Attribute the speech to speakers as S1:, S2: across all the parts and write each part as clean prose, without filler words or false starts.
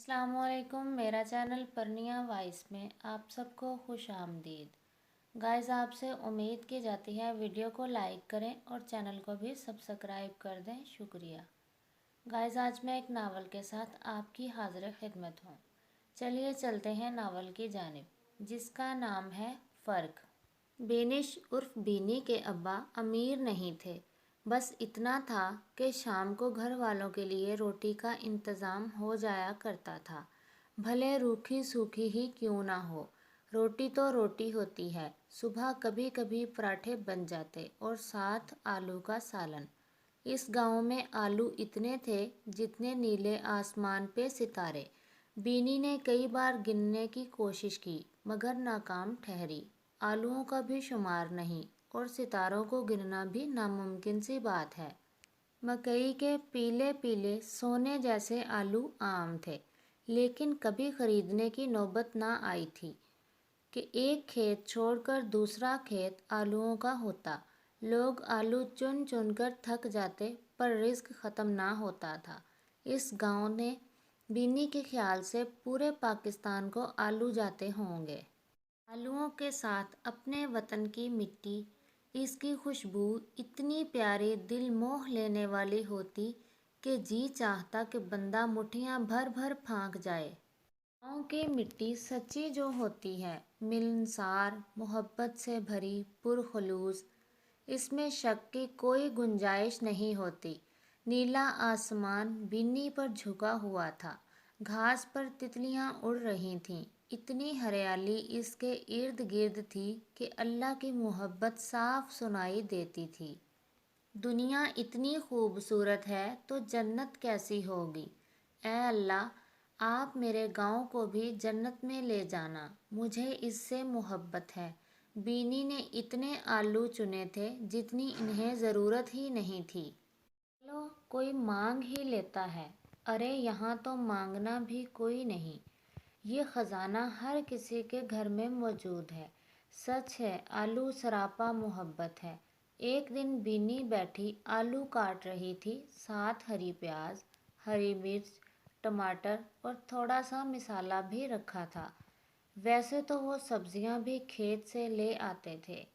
S1: अस्सलाम वालेकुम। मेरा चैनल परनिया वॉइस में आप सबको खुश आमदीद। गाइस, आपसे उम्मीद की जाती है वीडियो को लाइक करें और चैनल को भी सब्सक्राइब कर दें। शुक्रिया। गाइस, आज मैं एक नावल के साथ आपकी हाजिर खिदमत हूँ। चलिए चलते हैं नावल की जानिब, जिसका नाम है फ़र्क। बेनिश उर्फ बीनी के अब्बा अमीर नहीं थे। बस इतना था कि शाम को घर वालों के लिए रोटी का इंतज़ाम हो जाया करता था, भले रूखी सूखी ही क्यों ना हो। रोटी तो रोटी होती है। सुबह कभी कभी पराठे बन जाते और साथ आलू का सालन। इस गांव में आलू इतने थे जितने नीले आसमान पे सितारे। बीनी ने कई बार गिनने की कोशिश की, मगर नाकाम ठहरी। आलूओं का भी शुमार नहीं और सितारों को गिनना भी नामुमकिन सी बात है। मकई के पीले पीले सोने जैसे आलू आम थे, लेकिन कभी खरीदने की नौबत ना आई थी कि एक खेत छोड़कर दूसरा खेत आलूओं का होता। लोग आलू चुन चुन कर थक जाते, पर रिस्क ख़त्म ना होता था। इस गांव ने बीनी के ख्याल से पूरे पाकिस्तान को आलू जाते होंगे। आलूओं के साथ अपने वतन की मिट्टी, इसकी खुशबू इतनी प्यारी, दिल मोह लेने वाली होती कि जी चाहता कि बंदा मुट्ठियाँ भर भर फांक जाए। गाँव की मिट्टी सच्ची जो होती है, मिलनसार, मोहब्बत से भरी, पुरखलूस। इसमें शक की कोई गुंजाइश नहीं होती। नीला आसमान बिन्नी पर झुका हुआ था। घास पर तितलियां उड़ रही थीं। इतनी हरियाली इसके इर्द गिर्द थी कि अल्लाह की मोहब्बत साफ सुनाई देती थी। दुनिया इतनी खूबसूरत है तो जन्नत कैसी होगी। ऐ अल्लाह, आप मेरे गांव को भी जन्नत में ले जाना, मुझे इससे मोहब्बत है। बीनी ने इतने आलू चुने थे जितनी इन्हें ज़रूरत ही नहीं थी। चलो कोई मांग ही लेता है। अरे यहाँ तो मांगना भी कोई नहीं, ये ख़जाना हर किसी के घर में मौजूद है। सच है, आलू सरापा मोहब्बत है। एक दिन बीनी बैठी आलू काट रही थी, साथ हरी प्याज, हरी मिर्च, टमाटर और थोड़ा सा मसाला भी रखा था। वैसे तो वो सब्जियां भी खेत से ले आते थे,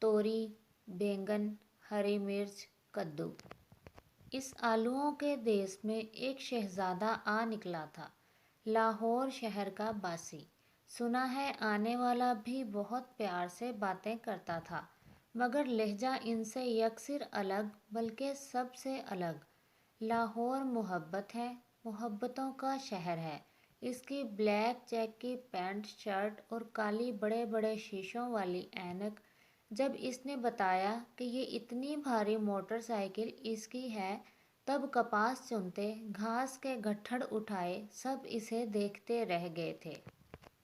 S1: तोरी, बैंगन, हरी मिर्च, कद्दू। इस आलूओं के देश में एक शहजादा आ निकला था, लाहौर शहर का बासी। सुना है आने वाला भी बहुत प्यार से बातें करता था, मगर लहजा इनसे यकसिर अलग, बल्कि सबसे अलग। लाहौर मोहब्बत है, मोहब्बतों का शहर है। इसकी ब्लैक चेक की पैंट शर्ट और काली बड़े बड़े शीशों वाली ऐनक। जब इसने बताया कि ये इतनी भारी मोटरसाइकिल इसकी है, तब कपास चुनते, घास के गट्ठड़ उठाए सब इसे देखते रह गए थे।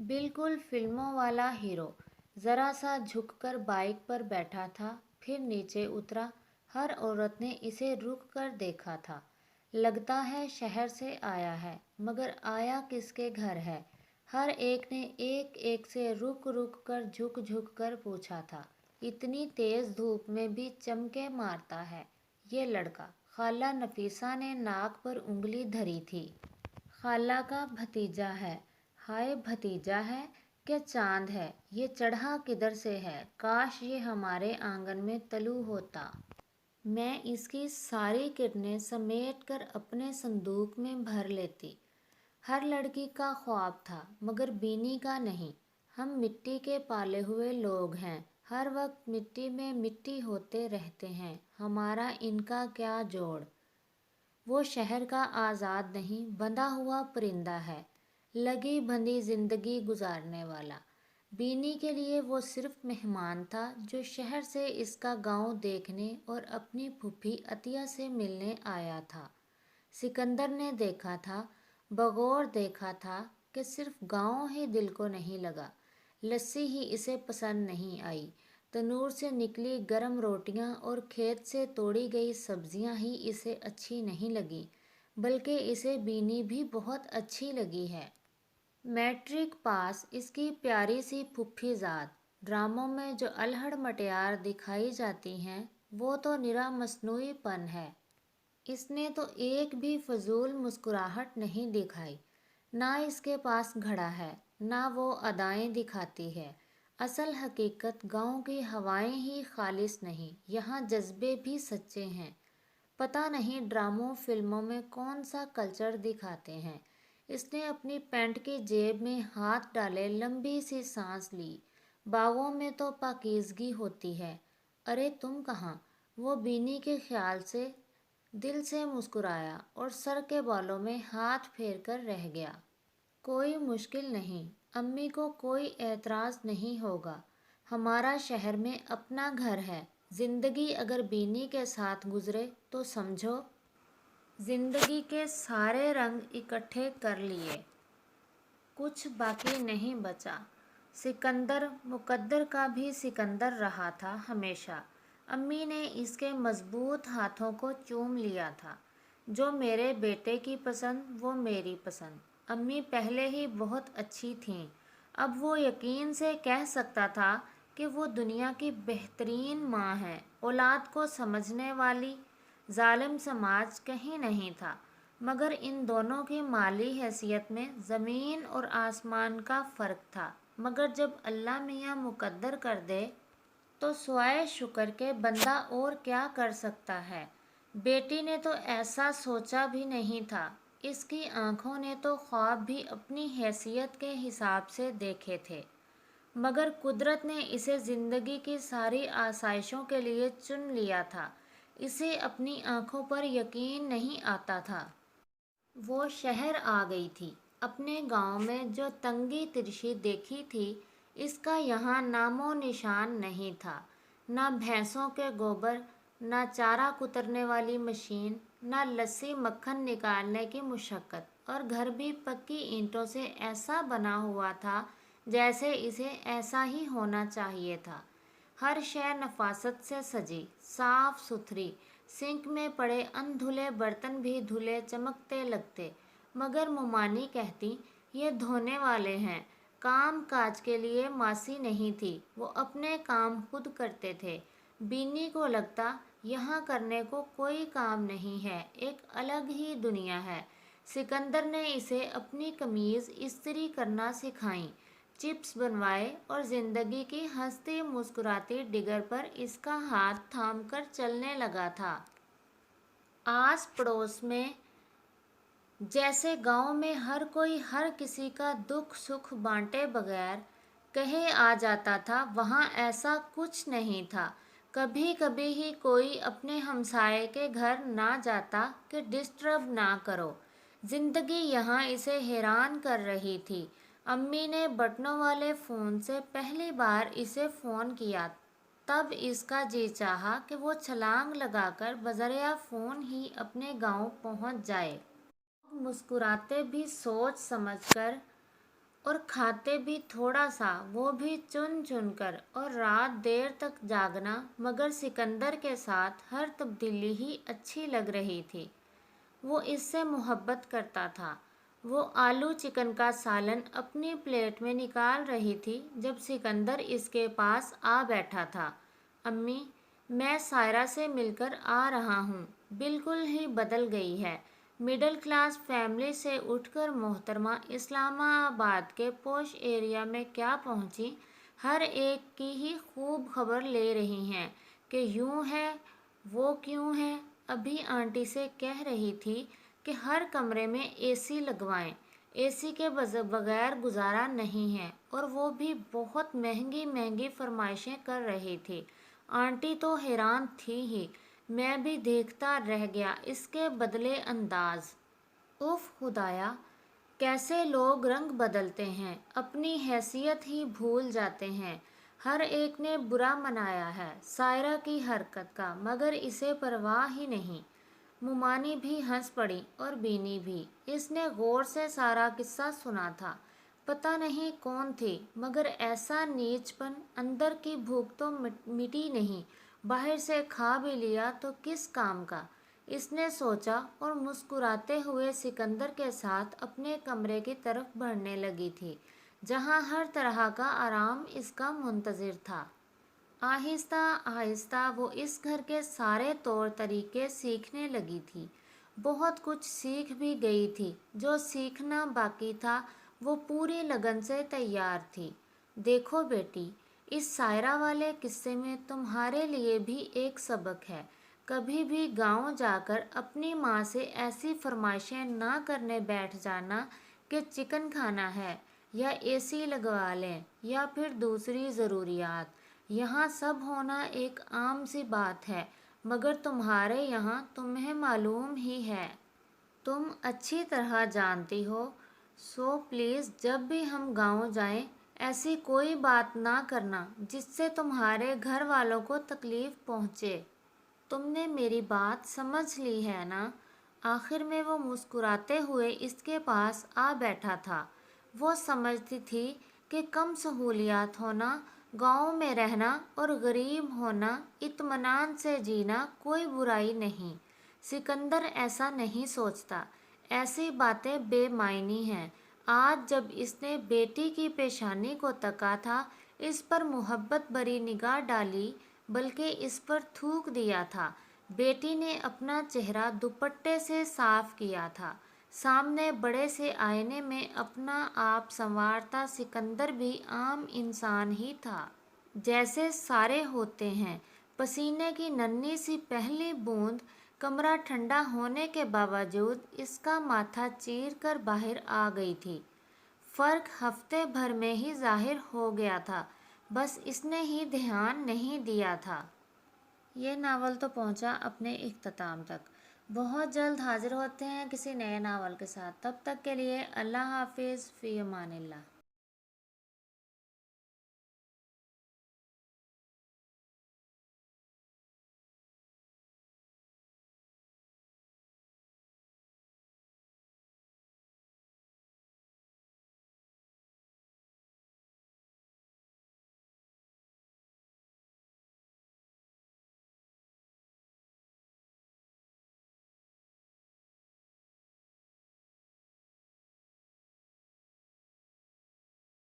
S1: बिल्कुल फिल्मों वाला हीरो। ज़रा सा झुककर बाइक पर बैठा था, फिर नीचे उतरा। हर औरत ने इसे रुक कर देखा था। लगता है शहर से आया है, मगर आया किसके घर है। हर एक ने एक एक से रुक रुक कर, झुक झुक कर पूछा था। इतनी तेज़ धूप में भी चमके मारता है ये लड़का। खाला नफीसा ने नाक पर उंगली धरी थी। खाला का भतीजा है। हाय, भतीजा है कि चांद है, ये चढ़ा किधर से है। काश ये हमारे आंगन में तलू होता। मैं इसकी सारी किरणें समेट कर अपने संदूक में भर लेती। हर लड़की का ख्वाब था, मगर बीनी का नहीं। हम मिट्टी के पाले हुए लोग हैं, हर वक्त मिट्टी में मिट्टी होते रहते हैं। हमारा इनका क्या जोड़। वो शहर का आज़ाद नहीं, बंधा हुआ परिंदा है, लगी बंधी ज़िंदगी गुजारने वाला। बीनी के लिए वो सिर्फ मेहमान था, जो शहर से इसका गांव देखने और अपनी फूफी अतिया से मिलने आया था। सिकंदर ने देखा था, बगौर देखा था कि सिर्फ गांव ही दिल को नहीं लगा। लस्सी ही इसे पसंद नहीं आई। तनूर से निकली गर्म रोटियां और खेत से तोड़ी गई सब्जियां ही इसे अच्छी नहीं लगी, बल्कि इसे बीनी भी बहुत अच्छी लगी है। मैट्रिक पास इसकी प्यारी सी फुफ्फीजाद। ड्रामों में जो अल्हड़ मटियार दिखाई जाती हैं, वो तो निरा मसनूईपन है। इसने तो एक भी फजूल मुस्कुराहट नहीं दिखाई। ना इसके पास घड़ा है, ना वो अदाएं दिखाती है। असल हकीकत गांव की हवाएं ही खालिस नहीं, यहाँ जज्बे भी सच्चे हैं। पता नहीं ड्रामों फिल्मों में कौन सा कल्चर दिखाते हैं। इसने अपनी पैंट की जेब में हाथ डाले लंबी सी सांस ली। बागों में तो पाकीज़गी होती है। अरे तुम कहाँ? वो बीनी के ख्याल से दिल से मुस्कुराया और सर के बालों में हाथ फेर कर रह गया। कोई मुश्किल नहीं, अम्मी को कोई एतराज़ नहीं होगा। हमारा शहर में अपना घर है। जिंदगी अगर बीनी के साथ गुजरे तो समझो जिंदगी के सारे रंग इकट्ठे कर लिए, कुछ बाकी नहीं बचा। सिकंदर मुकद्दर का भी सिकंदर रहा था हमेशा। अम्मी ने इसके मजबूत हाथों को चूम लिया था। जो मेरे बेटे की पसंद वो मेरी पसंद। अम्मी पहले ही बहुत अच्छी थीं। अब वो यकीन से कह सकता था कि वो दुनिया की बेहतरीन माँ है। औलाद को समझने वाली जालिम समाज कहीं नहीं था। मगर इन दोनों की माली हैसियत में ज़मीन और आसमान का फ़र्क था। मगर जब अल्लाह मियाँ मुकद्दर कर दे तो स्वाए शुक्र के बंदा और क्या कर सकता है। बेटी ने तो ऐसा सोचा भी नहीं था। इसकी आंखों ने तो ख्वाब भी अपनी हैसियत के हिसाब से देखे थे। मगर कुदरत ने इसे ज़िंदगी की सारी आसाइशों के लिए चुन लिया था। इसे अपनी आंखों पर यकीन नहीं आता था। वो शहर आ गई थी। अपने गांव में जो तंगी तिरछी देखी थी, इसका यहाँ नामो निशान नहीं था। ना भैंसों के गोबर, ना चारा कुतरने वाली मशीन, ना लस्सी मक्खन निकालने की मुशक्क़त। और घर भी पक्की ईंटों से ऐसा बना हुआ था जैसे इसे ऐसा ही होना चाहिए था। हर शय नफासत से सजी, साफ सुथरी। सिंक में पड़े अनधुले बर्तन भी धुले चमकते लगते। मगर मुमानी कहती, ये धोने वाले हैं। काम काज के लिए मासी नहीं थी, वो अपने काम खुद करते थे। बीनी को लगता यहाँ करने को कोई काम नहीं है, एक अलग ही दुनिया है। सिकंदर ने इसे अपनी कमीज़ इस्त्री करना सिखाई, चिप्स बनवाए और ज़िंदगी की हंसती मुस्कुराती डिगर पर इसका हाथ थामकर चलने लगा था। आस पड़ोस में जैसे गांव में हर कोई हर किसी का दुख सुख बांटे बगैर कहे आ जाता था, वहाँ ऐसा कुछ नहीं था। कभी कभी ही कोई अपने हमसाये के घर ना जाता कि डिस्टर्ब ना करो। जिंदगी यहाँ इसे हैरान कर रही थी। अम्मी ने बटनों वाले फ़ोन से पहली बार इसे फ़ोन किया, तब इसका जी चाहा कि वो छलांग लगाकर बजरिया फ़ोन ही अपने गांव पहुंच जाए। मुस्कुराते भी सोच समझकर और खाते भी थोड़ा सा, वो भी चुन चुन कर, और रात देर तक जागना। मगर सिकंदर के साथ हर तब्दीली ही अच्छी लग रही थी। वो इससे मोहब्बत करता था। वो आलू चिकन का सालन अपनी प्लेट में निकाल रही थी जब सिकंदर इसके पास आ बैठा था। अम्मी, मैं सायरा से मिलकर आ रहा हूँ, बिल्कुल ही बदल गई है। मिडिल क्लास फैमिली से उठकर मोहतरमा इस्लामाबाद के पॉश एरिया में क्या पहुँची। हर एक की ही खूब खबर ले रही हैं कि यूँ है वो क्यों है। अभी आंटी से कह रही थी कि हर कमरे में एसी लगवाएं। एसी के बगैर गुजारा नहीं है, और वो भी बहुत महंगी महंगी फरमाइशें कर रही थी। आंटी तो हैरान थी ही, मैं भी देखता रह गया इसके बदले अंदाज। उफ खुदाया, कैसे लोग रंग बदलते हैं, अपनी हैसियत ही भूल जाते हैं। हर एक ने बुरा मनाया है सायरा की हरकत का, मगर इसे परवाह ही नहीं। मुमानी भी हंस पड़ी और बीनी भी। इसने गौर से सारा किस्सा सुना था। पता नहीं कौन थी, मगर ऐसा नीचपन, अंदर की भूख तो मिटी नहीं, बाहर से खा भी लिया तो किस काम का, इसने सोचा। और मुस्कुराते हुए सिकंदर के साथ अपने कमरे की तरफ बढ़ने लगी थी, जहाँ हर तरह का आराम इसका मुंतज़िर था। आहिस्ता आहिस्ता वो इस घर के सारे तौर तरीके सीखने लगी थी। बहुत कुछ सीख भी गई थी। जो सीखना बाकी था वो पूरी लगन से तैयार थी। देखो बेटी, इस शायरा वाले किस्से में तुम्हारे लिए भी एक सबक है। कभी भी गांव जाकर अपनी माँ से ऐसी फरमाइशें ना करने बैठ जाना कि चिकन खाना है या एसी लगवा लें या फिर दूसरी ज़रूरियात। यहाँ सब होना एक आम सी बात है, मगर तुम्हारे यहाँ तुम्हें मालूम ही है, तुम अच्छी तरह जानती हो। सो प्लीज़ जब भी हम गांव जाएं ऐसी कोई बात ना करना जिससे तुम्हारे घर वालों को तकलीफ़ पहुँचे। तुमने मेरी बात समझ ली है ना? आखिर में वो मुस्कुराते हुए इसके पास आ बैठा था। वो समझती थी कि कम सहूलियात होना, गांव में रहना और गरीब होना, इत्मीनान से जीना कोई बुराई नहीं। सिकंदर ऐसा नहीं सोचता। ऐसी बातें बेमायनी हैं। आज जब इसने बेटी की पेशानी को तका था, इस पर मोहब्बत भरी निगाह डाली, बल्कि इस पर थूक दिया था। बेटी ने अपना चेहरा दुपट्टे से साफ किया था। सामने बड़े से आईने में अपना आप संवारता सिकंदर भी आम इंसान ही था, जैसे सारे होते हैं। पसीने की नन्ही सी पहली बूंद कमरा ठंडा होने के बावजूद इसका माथा चीर कर बाहर आ गई थी। फर्क हफ्ते भर में ही जाहिर हो गया था, बस इसने ही ध्यान नहीं दिया था। ये नावल तो पहुंचा अपने इख्तिताम तक। बहुत जल्द हाजिर होते हैं किसी नए नावल के साथ। तब तक के लिए अल्लाह हाफिज़, फ़ी अमानिल्लाह।